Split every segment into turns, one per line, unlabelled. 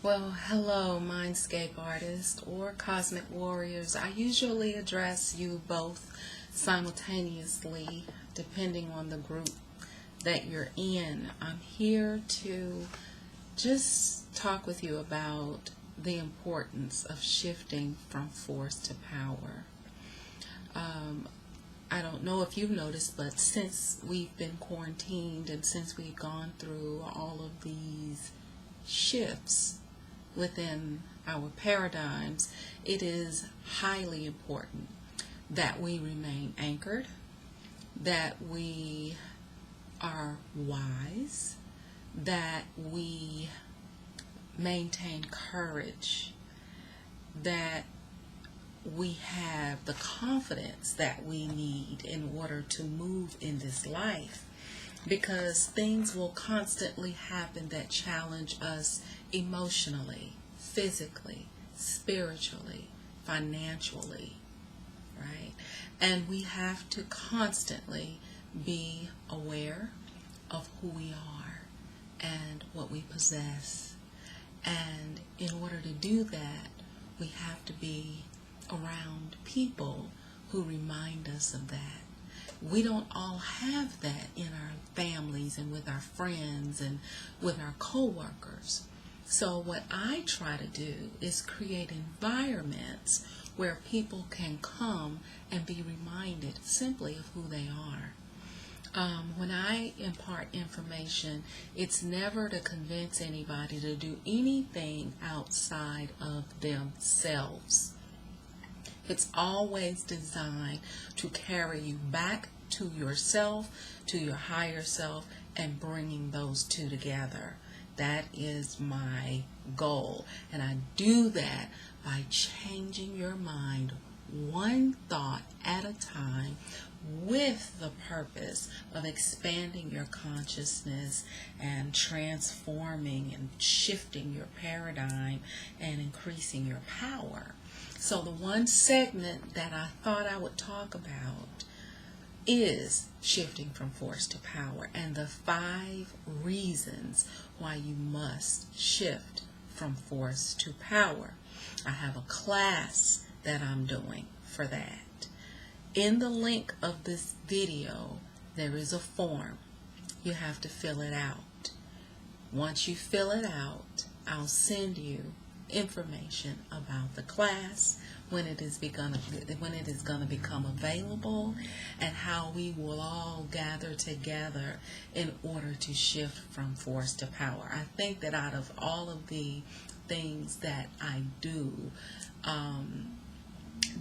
Well, hello, Mindscape artists or cosmic warriors. I usually address you both simultaneously, depending on the group that you're in. I'm here to just talk with you about the importance of shifting from force to power. I don't know if you've noticed, but since we've been quarantined and since we've gone through all of these shifts within our paradigms, it is highly important that we remain anchored, that we are wise, that we maintain courage, that we have the confidence that we need in order to move in this life, because things will constantly happen that challenge us emotionally, physically, spiritually, financially, right? And we have to constantly be aware of who we are and what we possess. And in order to do that, we have to be around people who remind us of that. We don't all have that in our families and with our friends and with our co-workers. So what I try to do is create environments where people can come and be reminded simply of who they are. When I impart information, it's never to convince anybody to do anything outside of themselves. It's always designed to carry you back to yourself, to your higher self, and bringing those two together. That is my goal. And I do that by changing your mind one thought at a time, with the purpose of expanding your consciousness and transforming and shifting your paradigm and increasing your power. So the one segment that I thought I would talk about is shifting from force to power and the 5 reasons why you must shift from force to power. I have a class that I'm doing for that. In the link of this video, there is a form. You have to fill it out. Once you fill it out, I'll send you information about the class, when it is going to become available, and how we will all gather together in order to shift from force to power. I think that out of all of the things that I do,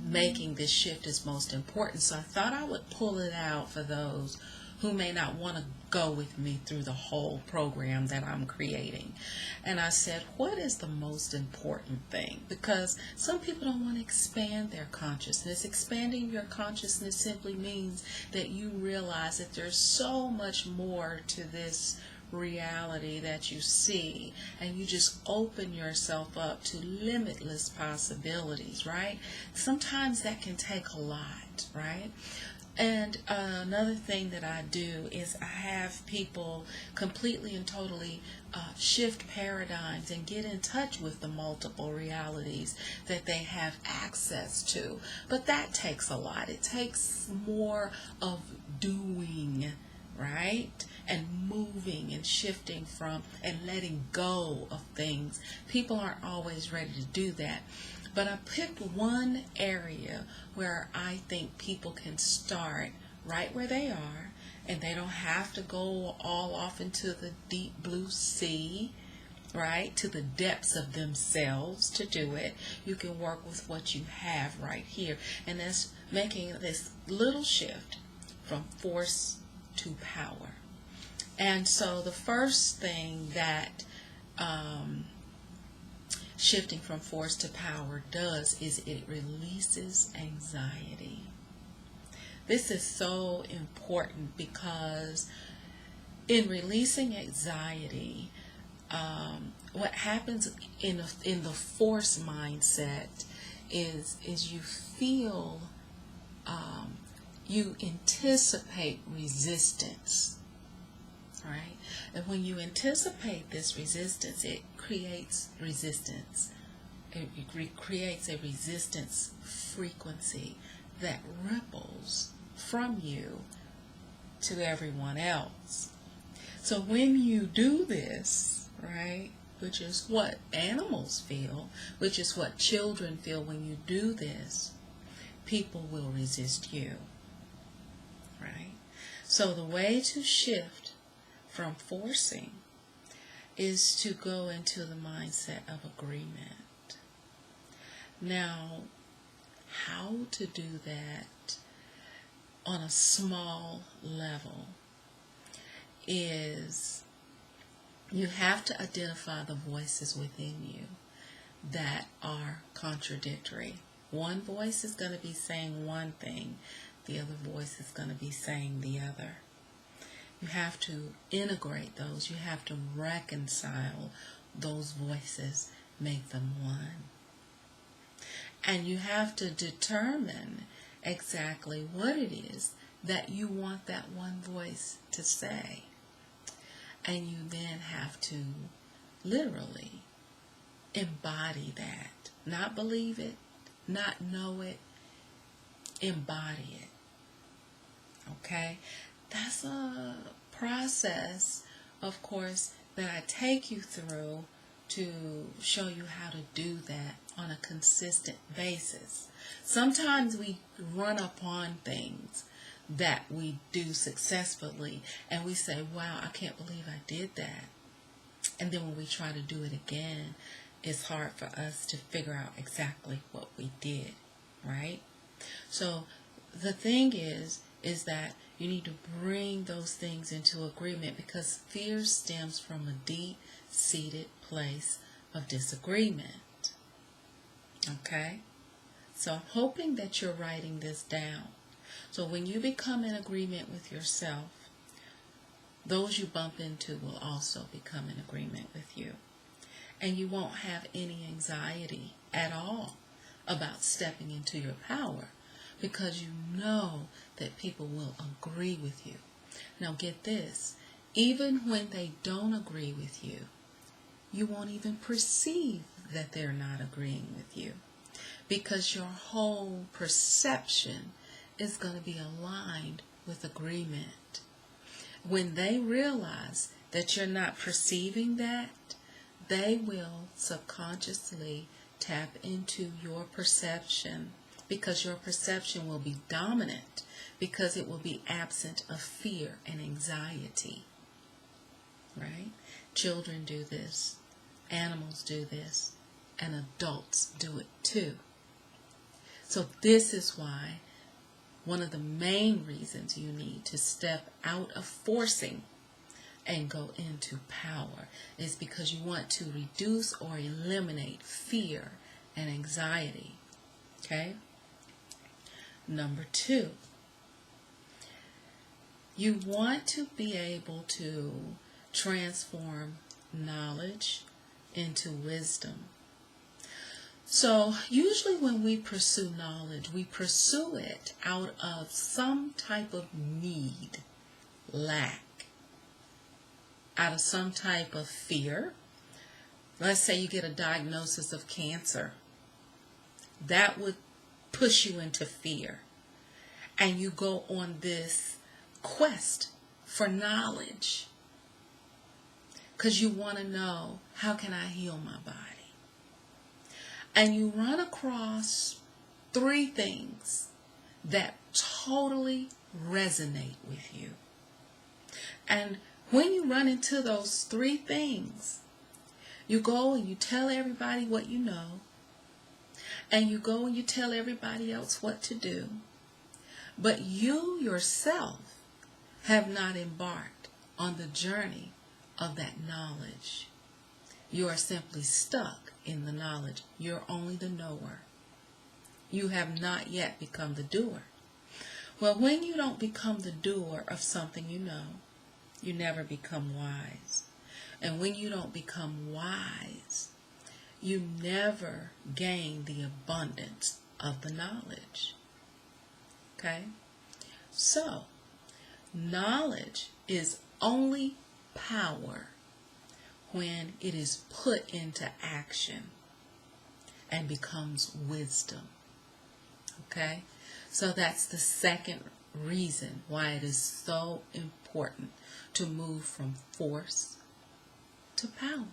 making this shift is most important. So I thought I would pull it out for those who may not want to go with me through the whole program that I'm creating. And I said, what is the most important thing? Because some people don't want to expand their consciousness. Expanding your consciousness simply means that you realize that there's so much more to this reality that you see, and you just open yourself up to limitless possibilities, right? Sometimes that can take a lot, right? And another thing that I do is I have people completely and totally shift paradigms and get in touch with the multiple realities that they have access to. But that takes a lot. It takes more of doing, right? And moving and shifting from and letting go of things. People aren't always ready to do that. But I picked one area where I think people can start right where they are, and they don't have to go all off into the deep blue sea, right, to the depths of themselves to do it. You can work with what you have right here, and that's making this little shift from force to power. And so the first thing that shifting from force to power does is it releases anxiety. This is so important because in releasing anxiety, what happens in the force mindset is you feel, you anticipate resistance, right? And when you anticipate this resistance, it creates resistance. It creates a resistance frequency that ripples from you to everyone else. So when you do this, right, which is what animals feel, which is what children feel when you do this, people will resist you, right? So the way to shift from forcing is to go into the mindset of agreement. Now, how to do that on a small level is you have to identify the voices within you that are contradictory. One voice is going to be saying one thing, the other voice is going to be saying the other. You have to integrate those. You have to reconcile those voices, make them one. And you have to determine exactly what it is that you want that one voice to say. And you then have to literally embody that. Not believe it, not know it, embody it. Okay? That's a process, of course, that I take you through to show you how to do that on a consistent basis. Sometimes we run upon things that we do successfully and we say, wow, I can't believe I did that. And then when we try to do it again, it's hard for us to figure out exactly what we did, right? So the thing is that you need to bring those things into agreement, because fear stems from a deep-seated place of disagreement. Okay? So I'm hoping that you're writing this down. So when you become in agreement with yourself, those you bump into will also become in agreement with you. And you won't have any anxiety at all about stepping into your power, because you know that people will agree with you. Now get this, even when they don't agree with you, you won't even perceive that they're not agreeing with you, because your whole perception is going to be aligned with agreement. When they realize that you're not perceiving that, they will subconsciously tap into your perception, because your perception will be dominant, because it will be absent of fear and anxiety. Right? Children do this, animals do this, and adults do it too. So this is why one of the main reasons you need to step out of forcing and go into power is because you want to reduce or eliminate fear and anxiety. Okay? Number 2, you want to be able to transform knowledge into wisdom. So usually when we pursue knowledge, we pursue it out of some type of need, lack, out of some type of fear. Let's say you get a diagnosis of cancer. That would push you into fear. And you go on this quest for knowledge, because you want to know, how can I heal my body? And you run across 3 things that totally resonate with you. And when you run into those 3 things, you go and you tell everybody what you know, and you go and you tell everybody else what to do, but you yourself have not embarked on the journey of that knowledge. You are simply stuck in the knowledge. You're only the knower. You have not yet become the doer. Well, when you don't become the doer of something you know, you never become wise. And when you don't become wise, you never gain the abundance of the knowledge. Okay? So, knowledge is only power when it is put into action and becomes wisdom. Okay? So that's the second reason why it is so important to move from force to power.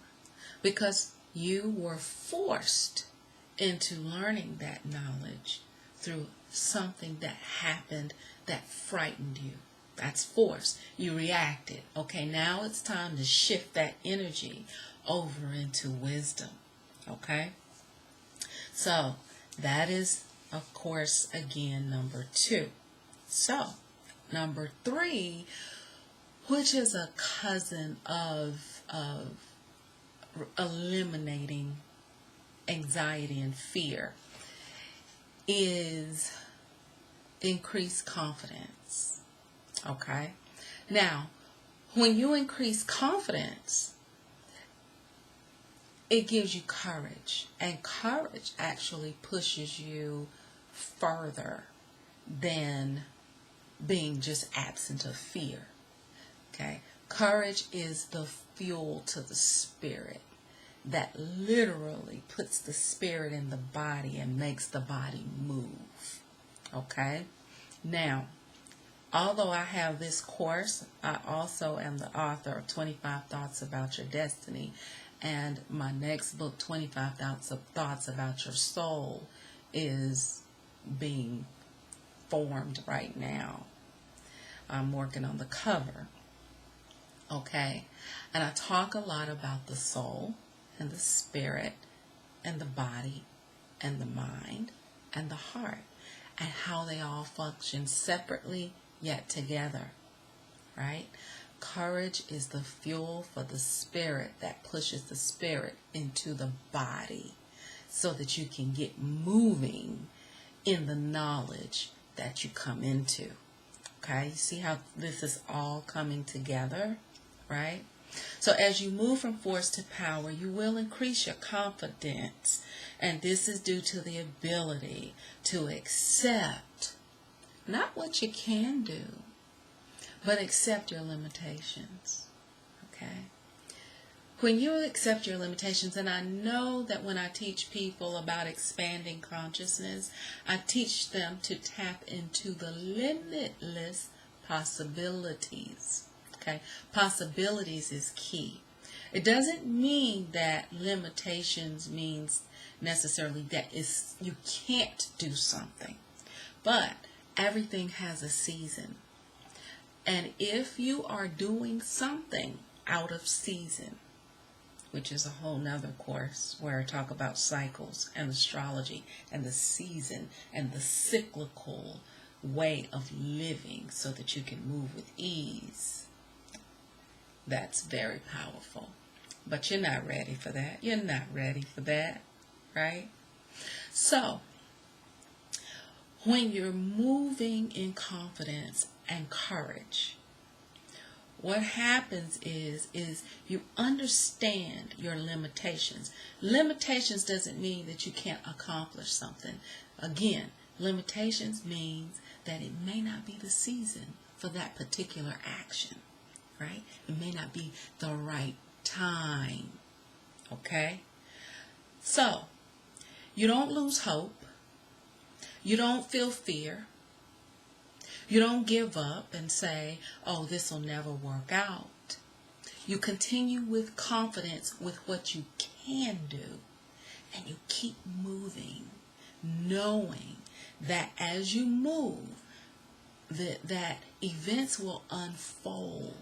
Because you were forced into learning that knowledge through something that happened that frightened you. That's force. You reacted. Okay, now it's time to shift that energy over into wisdom. Okay? So, that is, of course, again, number 2. So, number 3, which is a cousin of eliminating anxiety and fear, is increased confidence. Okay? Now, when you increase confidence, it gives you courage. And courage actually pushes you further than being just absent of fear. Okay? Courage is the fuel to the spirit that literally puts the spirit in the body and makes the body move. Okay? Now, although I have this course, I also am the author of 25 Thoughts About Your Destiny. And my next book, 25 Thoughts About Your Soul, is being formed right now. I'm working on the cover. Okay? And I talk a lot about the soul and the spirit and the body and the mind and the heart and how they all function separately yet together. Right? Courage is the fuel for the spirit that pushes the spirit into the body so that you can get moving in the knowledge that you come into. Okay? You see how this is all coming together? Right? So as you move from force to power, you will increase your confidence. And this is due to the ability to accept not what you can do, but accept your limitations. Okay? When you accept your limitations, and I know that when I teach people about expanding consciousness, I teach them to tap into the limitless possibilities. Okay? Possibilities is key. It doesn't mean that limitations means necessarily that you can't do something. But everything has a season. And if you are doing something out of season, which is a whole nother course where I talk about cycles and astrology and the season and the cyclical way of living so that you can move with ease, that's very powerful. But you're not ready for that. You're not ready for that, right? So, when you're moving in confidence and courage, what happens is you understand your limitations. Limitations doesn't mean that you can't accomplish something. Again, limitations means that it may not be the season for that particular action, right? It may not be the right time, okay? So, you don't lose hope. You don't feel fear. You don't give up and say, oh, this will never work out. You continue with confidence with what you can do. And you keep moving, knowing that as you move, that events will unfold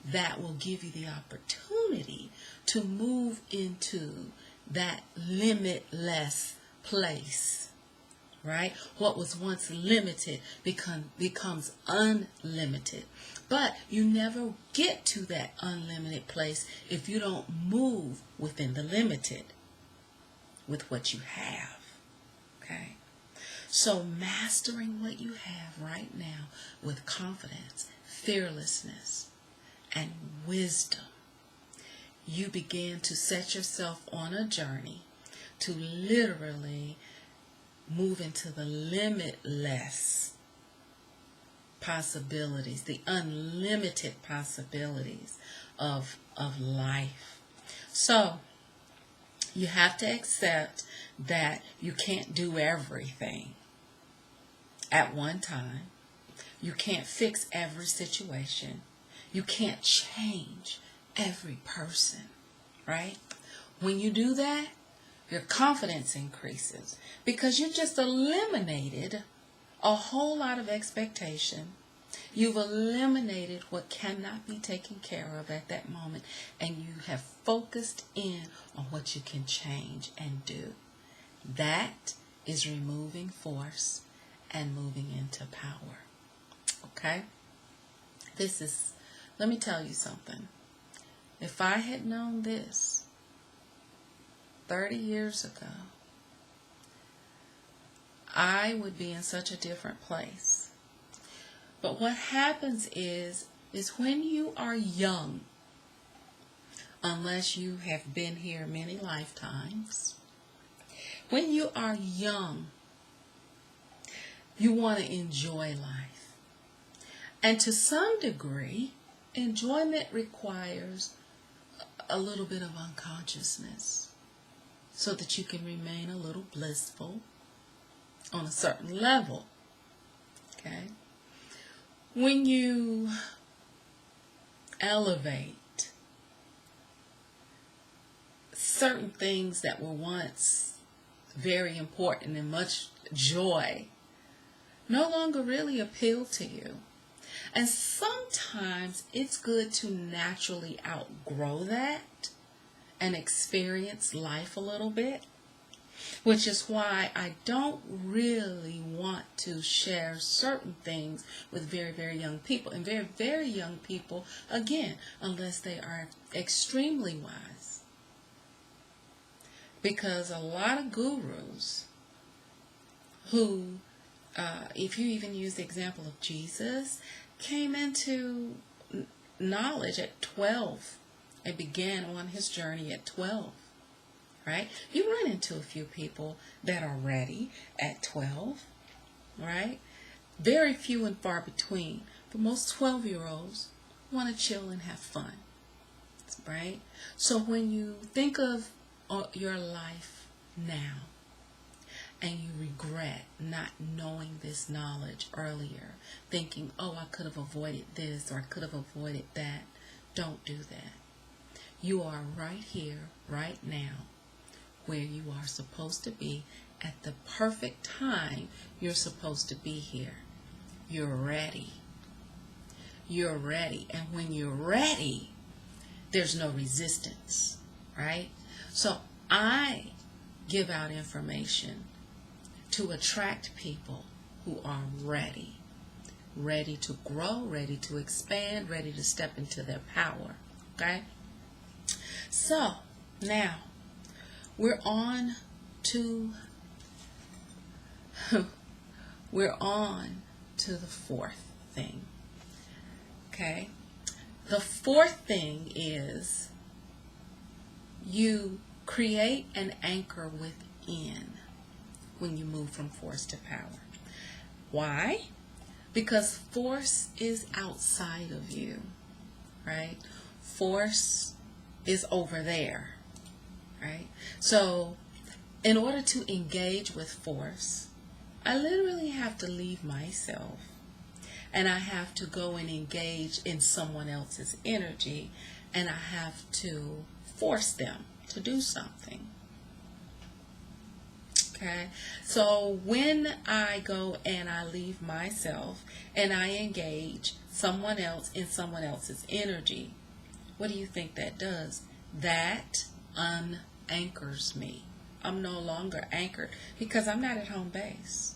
that will give you the opportunity to move into that limitless place. Right? What was once limited becomes unlimited. But you never get to that unlimited place if you don't move within the limited with what you have. Okay? So mastering what you have right now with confidence, fearlessness, and wisdom, you begin to set yourself on a journey to literally move into the limitless possibilities, the unlimited possibilities of life. So you have to accept that you can't do everything at one time. You can't fix every situation. You can't change every person, right? When you do that, your confidence increases because you just eliminated a whole lot of expectation. You've eliminated what cannot be taken care of at that moment, and you have focused in on what you can change and do. That is removing force and moving into power. Okay? Let me tell you something. If I had known this 30 years ago, I would be in such a different place. But what happens is when you are young, unless you have been here many lifetimes, when you are young, you want to enjoy life. And to some degree, enjoyment requires a little bit of unconsciousness so that you can remain a little blissful on a certain level. Okay? When you elevate certain things that were once very important and much joy no longer really appeal to you. And sometimes it's good to naturally outgrow that and experience life a little bit, which is why I don't really want to share certain things with very, very young people. And very, very young people, again, unless they are extremely wise. Because a lot of gurus who, if you even use the example of Jesus, came into knowledge at 12 and began on his journey at 12. Right? You run into a few people that are ready at 12, right? Very few and far between. But most 12-year-olds want to chill and have fun, right? So when you think of your life now and you regret not knowing this knowledge earlier, thinking, oh, I could have avoided this or I could have avoided that, don't do that. You are right here, right now, where you are supposed to be at the perfect time you're supposed to be here. You're ready. You're ready. And when you're ready, there's no resistance, right? So I give out information to attract people who are ready. Ready to grow, ready to expand, ready to step into their power, okay? So, now, we're on to the fourth thing. Okay? The fourth thing is you create an anchor within when you move from force to power. Why? Because force is outside of you, right? Force is over there. Right? So, in order to engage with force, I literally have to leave myself and I have to go and engage in someone else's energy and I have to force them to do something. Okay? So, when I go and I leave myself and I engage someone else in someone else's energy, what do you think that does? That anchors me. I'm no longer anchored because I'm not at home base,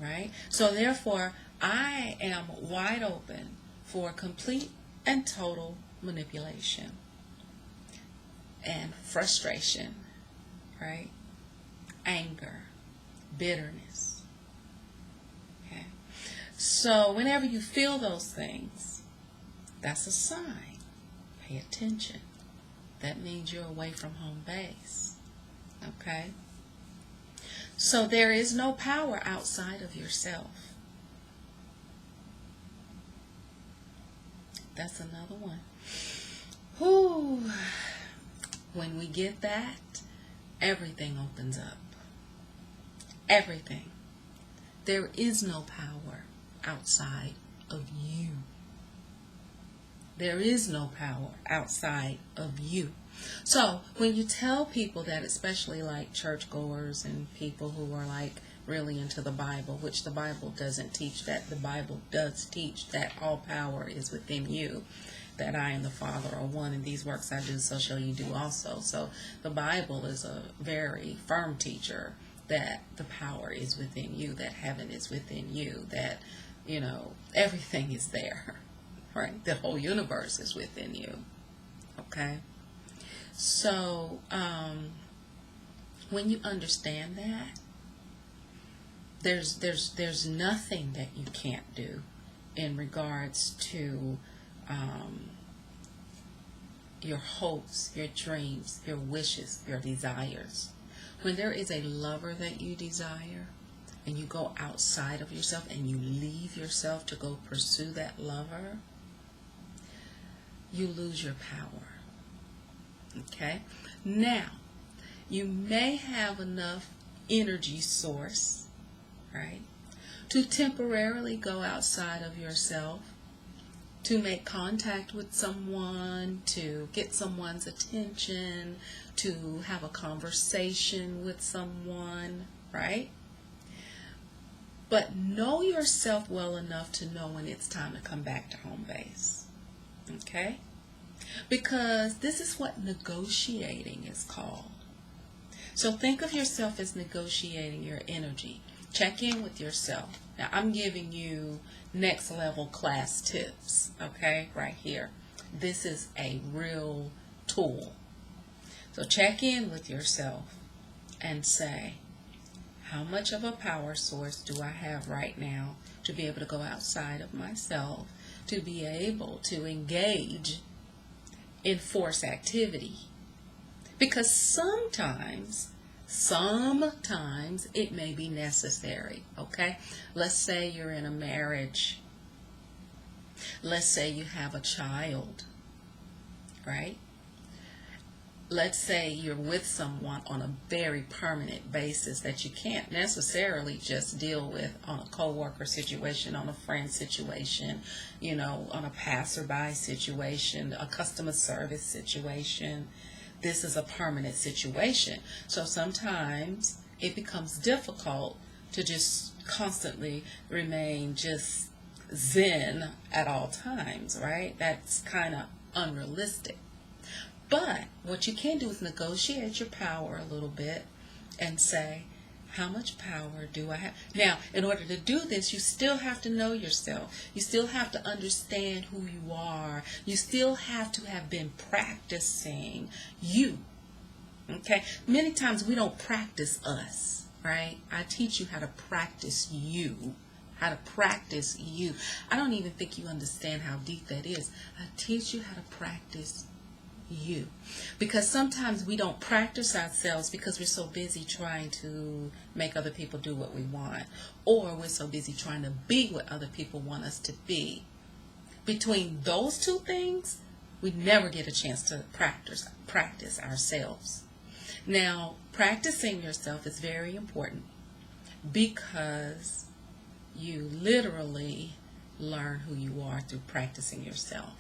right? So therefore, I am wide open for complete and total manipulation and frustration, right? Anger, bitterness. Okay. So whenever you feel those things, that's a sign. Pay attention. That means you're away from home base. Okay? So there is no power outside of yourself. That's another one. Whew. When we get that, everything opens up. Everything. There is no power outside of you. There is no power outside of you. So when you tell people that, especially like churchgoers and people who are like really into the Bible, which the Bible doesn't teach that. The Bible does teach that all power is within you, that I and the Father are one, and these works I do, so shall you do also. So the Bible is a very firm teacher that the power is within you, that heaven is within you, that, you know, everything is there, right? The whole universe is within you, okay? So when you understand that, there's nothing that you can't do in regards to your hopes, your dreams, your wishes, your desires. When there is a lover that you desire, and you go outside of yourself and you leave yourself to go pursue that lover, you lose your power. Okay? Now, you may have enough energy source, right, to temporarily go outside of yourself, to make contact with someone, to get someone's attention, to have a conversation with someone, right? But know yourself well enough to know when it's time to come back to home base, okay? Because this is what negotiating is called. So think of yourself as negotiating your energy. Check in with yourself. Now, I'm giving you next level class tips, okay, right here. This is a real tool. So check in with yourself and say, how much of a power source do I have right now to be able to go outside of myself, to be able to engage in force activity? Because sometimes it may be necessary, okay? Let's say you're in a marriage. Let's say you have a child, right? Let's say you're with someone on a very permanent basis that you can't necessarily just deal with on a coworker situation, on a friend situation, you know, on a passerby situation, a customer service situation. This is a permanent situation. So sometimes it becomes difficult to just constantly remain just zen at all times, right? That's kind of unrealistic. But what you can do is negotiate your power a little bit and say, how much power do I have? Now, in order to do this, you still have to know yourself. You still have to understand who you are. You still have to have been practicing you. Okay? Many times we don't practice us, right? I teach you how to practice you. How to practice you. I don't even think you understand how deep that is. I teach you how to practice you. Because sometimes we don't practice ourselves because we're so busy trying to make other people do what we want, or we're so busy trying to be what other people want us to be. Between those two things, we never get a chance to practice ourselves. Now, practicing yourself is very important because you literally learn who you are through practicing yourself.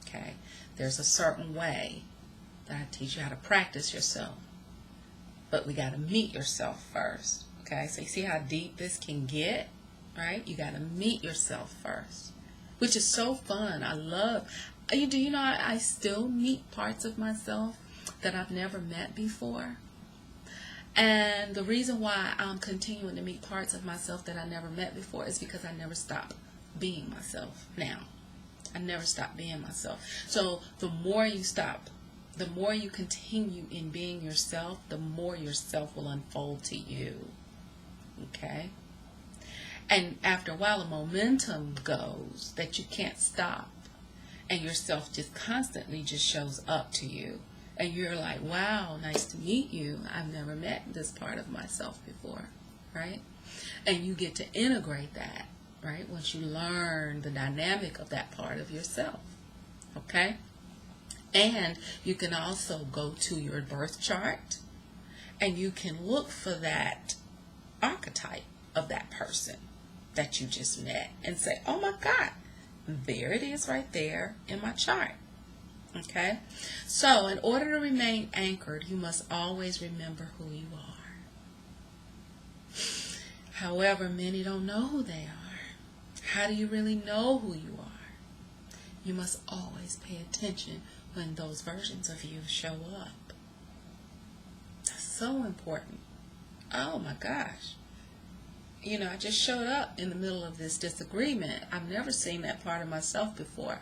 Okay? There's a certain way that I teach you how to practice yourself. But we got to meet yourself first. Okay? So you see how deep this can get? Right? You got to meet yourself first. Which is so fun. I love. Do you know I still meet parts of myself that I've never met before? And the reason why I'm continuing to meet parts of myself that I never met before is because I never stop being myself now. I never stop being myself. So the more you stop, the more you continue in being yourself, the more yourself will unfold to you. Okay? And after a while, a momentum goes that you can't stop. And yourself just constantly just shows up to you. And you're like, wow, nice to meet you. I've never met this part of myself before. Right? And you get to integrate that. right? Once you learn the dynamic of that part of yourself, okay? And you can also go to your birth chart and you can look for that archetype of that person that you just met and say, oh my God, there it is right there in my chart. Okay? So in order to remain anchored, you must always remember who you are. However, many don't know who they are. How do you really know who you are? You must always pay attention when those versions of you show up. That's so important. Oh my gosh. You know, I just showed up in the middle of this disagreement. I've never seen that part of myself before.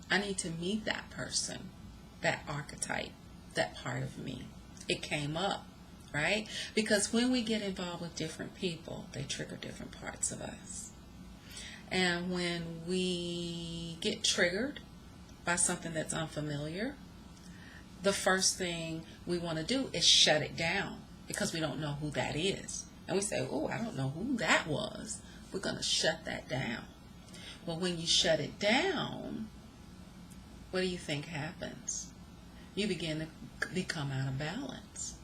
I need to meet that person, that archetype, that part of me. It came up, right? Because when we get involved with different people, they trigger different parts of us. And when we get triggered by something that's unfamiliar, the first thing we want to do is shut it down because we don't know who that is. And we say, oh, I don't know who that was. We're going to shut that down. Well, when you shut it down, what do you think happens? You begin to become out of balance.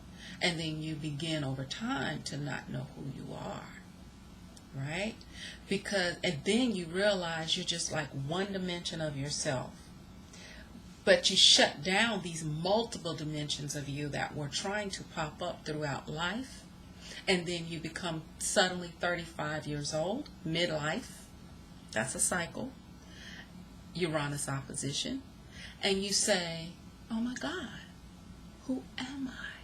And then you begin over time to not know who you are. Right? And then you realize you're just like one dimension of yourself. But you shut down these multiple dimensions of you that were trying to pop up throughout life. And then you become suddenly 35 years old, midlife. That's a cycle. Uranus opposition. And you say, oh my God, who am I?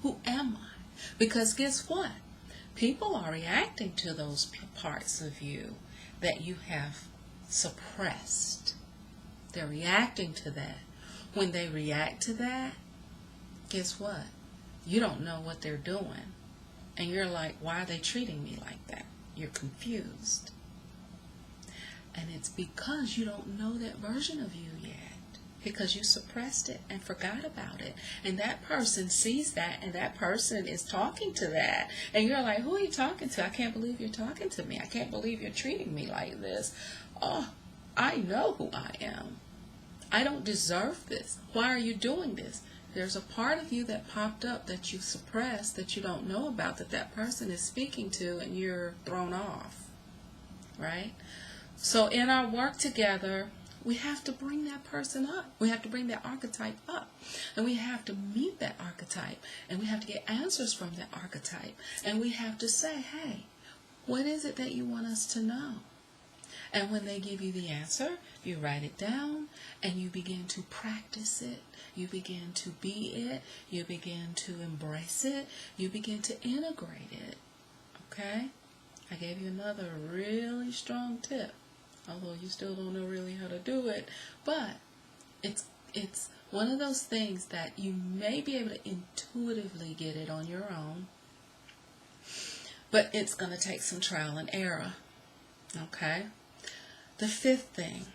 Who am I? Because guess what? People are reacting to those parts of you that you have suppressed. They're reacting to that. When they react to that, guess what? You don't know what they're doing. And you're like, why are they treating me like that? You're confused. And it's because you don't know that version of you yet. Because you suppressed it and forgot about it. And that person sees that, and that person is talking to that. And you're like, who are you talking to? I can't believe you're talking to me. I can't believe you're treating me like this. Oh, I know who I am. I don't deserve this. Why are you doing this? There's a part of you that popped up that you suppressed, that you don't know about, that person is speaking to, and you're thrown off. Right? So in our work together, we have to bring that person up. We have to bring that archetype up. And we have to meet that archetype. And we have to get answers from that archetype. And we have to say, hey, what is it that you want us to know? And when they give you the answer, you write it down and you begin to practice it. You begin to be it. You begin to embrace it. You begin to integrate it. Okay? I gave you another really strong tip. Although you still don't know really how to do it. But it's one of those things that you may be able to intuitively get it on your own. But it's going to take some trial and error. Okay? The fifth thing,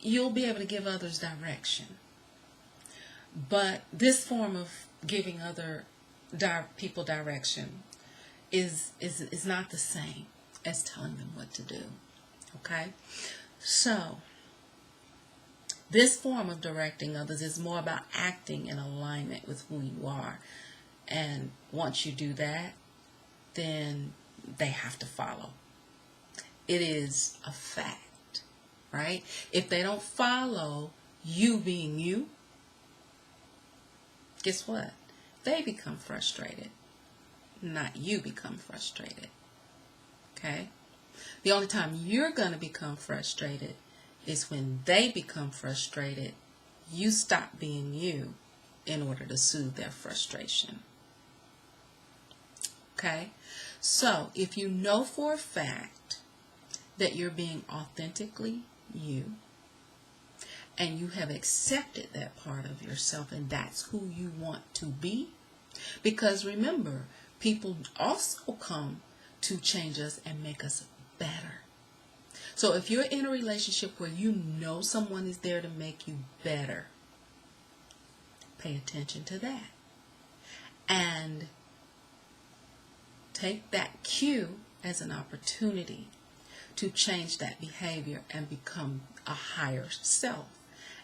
you'll be able to give others direction. But this form of giving other people direction is not the same as telling them what to do. Okay? So, this form of directing others is more about acting in alignment with who you are. And once you do that, then they have to follow. It is a fact, right? If they don't follow you being you, guess what? They become frustrated, not you become frustrated. Okay? The only time you're going to become frustrated is when they become frustrated. You stop being you in order to soothe their frustration. Okay? So, if you know for a fact that you're being authentically you, and you have accepted that part of yourself, and that's who you want to be, because remember, people also come to change us and make us better. So if you're in a relationship where you know someone is there to make you better, pay attention to that. And take that cue as an opportunity to change that behavior and become a higher self.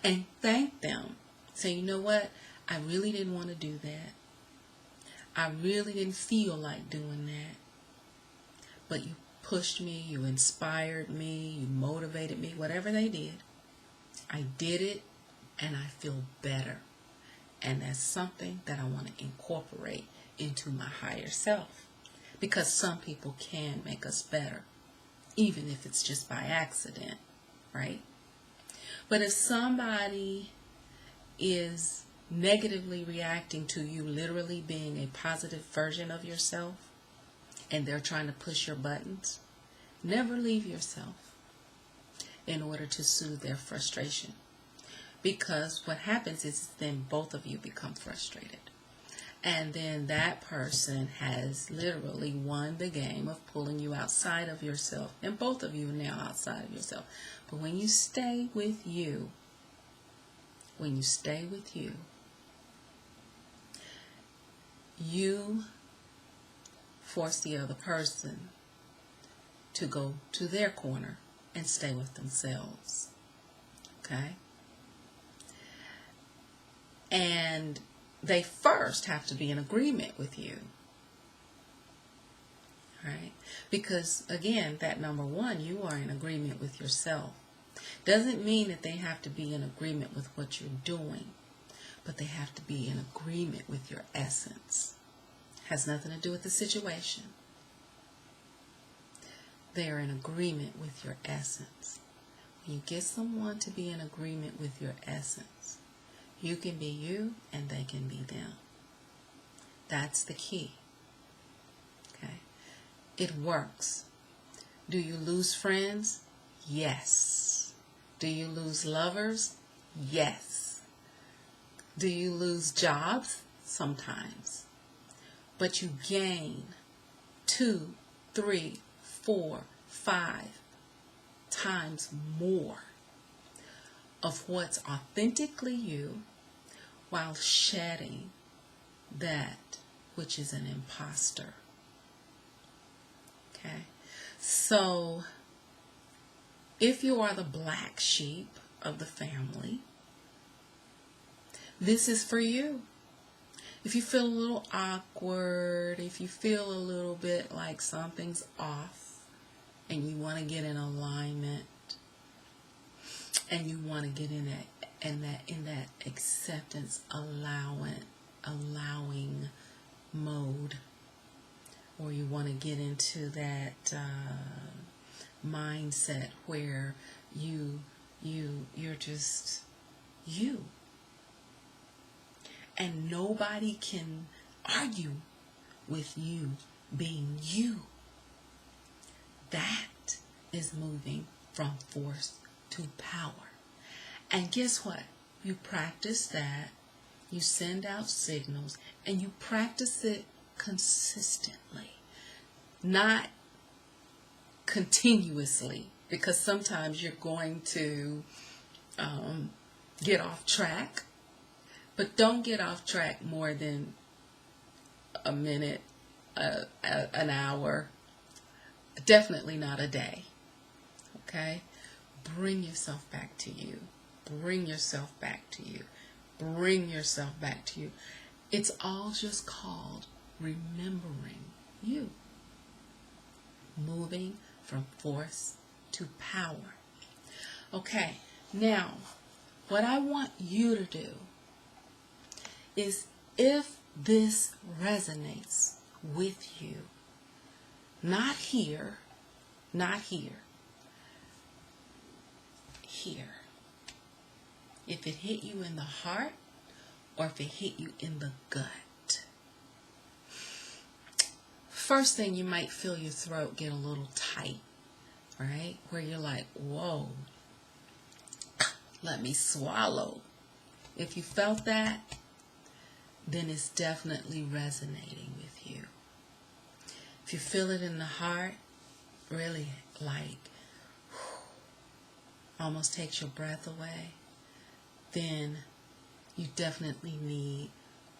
And thank them. Say, you know what? I really didn't want to do that. I really didn't feel like doing that. But you pushed me, you inspired me, you motivated me, whatever they did. I did it, and I feel better. And that's something that I want to incorporate into my higher self. Because some people can make us better, even if it's just by accident, right? But if somebody is negatively reacting to you literally being a positive version of yourself, and they're trying to push your buttons, never leave yourself in order to soothe their frustration. Because what happens is then both of you become frustrated. And then that person has literally won the game of pulling you outside of yourself. And both of you are now outside of yourself. But when you stay with you, you force the other person to go to their corner and stay with themselves. Okay? And they first have to be in agreement with you. Right? Because, again, that number one, you are in agreement with yourself. Doesn't mean that they have to be in agreement with what you're doing, but they have to be in agreement with your essence. Has nothing to do with the situation. They are in agreement with your essence. When you get someone to be in agreement with your essence, you can be you and they can be them. That's the key. Okay? It works. Do you lose friends? Yes. Do you lose lovers? Yes. Do you lose jobs? Sometimes. But you gain 2, 3, 4, 5 times more of what's authentically you while shedding that which is an imposter. Okay? So, if you are the black sheep of the family, this is for you. If you feel a little awkward, if you feel a little bit like something's off and you want to get in alignment and you want to get in that acceptance allowing mode, or you want to get into that mindset where you're just you. And nobody can argue with you being you. That is moving from force to power. And guess what? You practice that. You send out signals. And you practice it consistently. Not continuously. Because sometimes you're going to get off track. But don't get off track more than a minute, an hour, definitely not a day. Okay? Bring yourself back to you. Bring yourself back to you. Bring yourself back to you. It's all just called remembering you. Moving from force to power. Okay, now, what I want you to do is, if this resonates with you, not here, here. If it hit you in the heart, or if it hit you in the gut. First thing, you might feel your throat get a little tight, right? Where you're like, whoa, let me swallow. If you felt that, then it's definitely resonating with you. If you feel it in the heart, really like almost takes your breath away, then you definitely need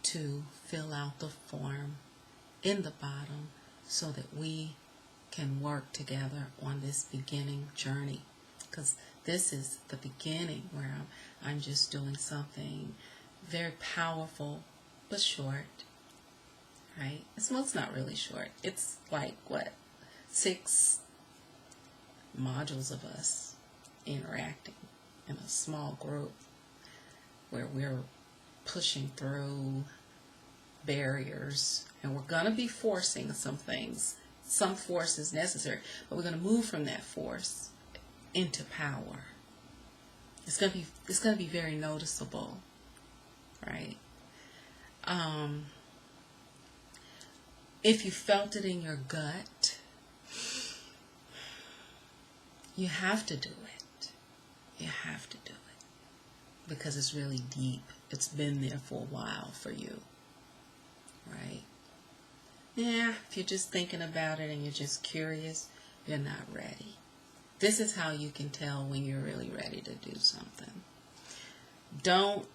to fill out the form in the bottom so that we can work together on this beginning journey. Because this is the beginning where I'm just doing something very powerful but short, right? Well, it's not really short. It's like, what, 6 modules of us interacting in a small group where we're pushing through barriers, and we're going to be forcing some things. Some force is necessary, but we're going to move from that force into power. It's going to be very noticeable, right? If you felt it in your gut, you have to do it. You have to do it because it's really deep. It's been there for a while for you, right? Yeah, if you're just thinking about it and you're just curious, you're not ready. This is how you can tell when you're really ready to do something. Don't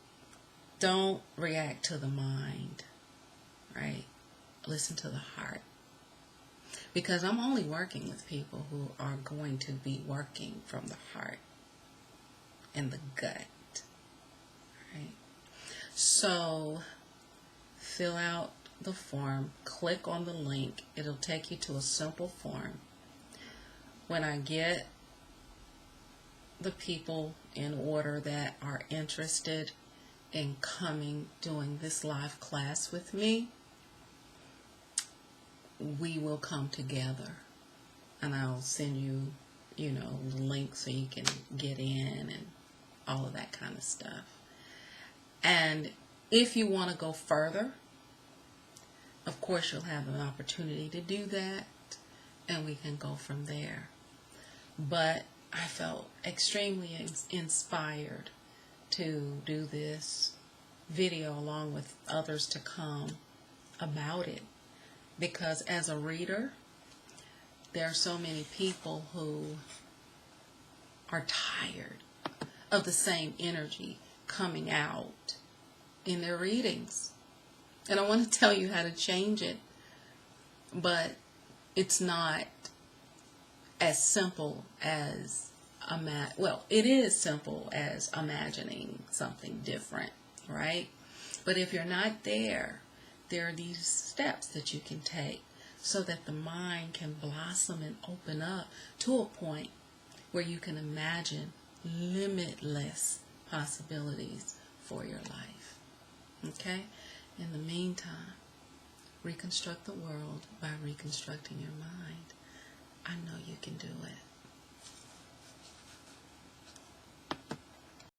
react to the mind, right? Listen to the heart. Because I'm only working with people who are going to be working from the heart and the gut, right? So fill out the form, click on the link. It'll take you to a simple form. When I get the people in order that are interested in coming, doing this live class with me, we will come together, and I'll send you, the link so you can get in and all of that kind of stuff. And if you want to go further, of course you'll have an opportunity to do that, and we can go from there. But I felt extremely inspired to do this video along with others to come about it. Because as a reader, there are so many people who are tired of the same energy coming out in their readings. And I want to tell you how to change it, but it's not as simple as it is simple as imagining something different, right? But if you're not there are these steps that you can take so that the mind can blossom and open up to a point where you can imagine limitless possibilities for your life. Okay? In the meantime, reconstruct the world by reconstructing your mind. I know you can do it.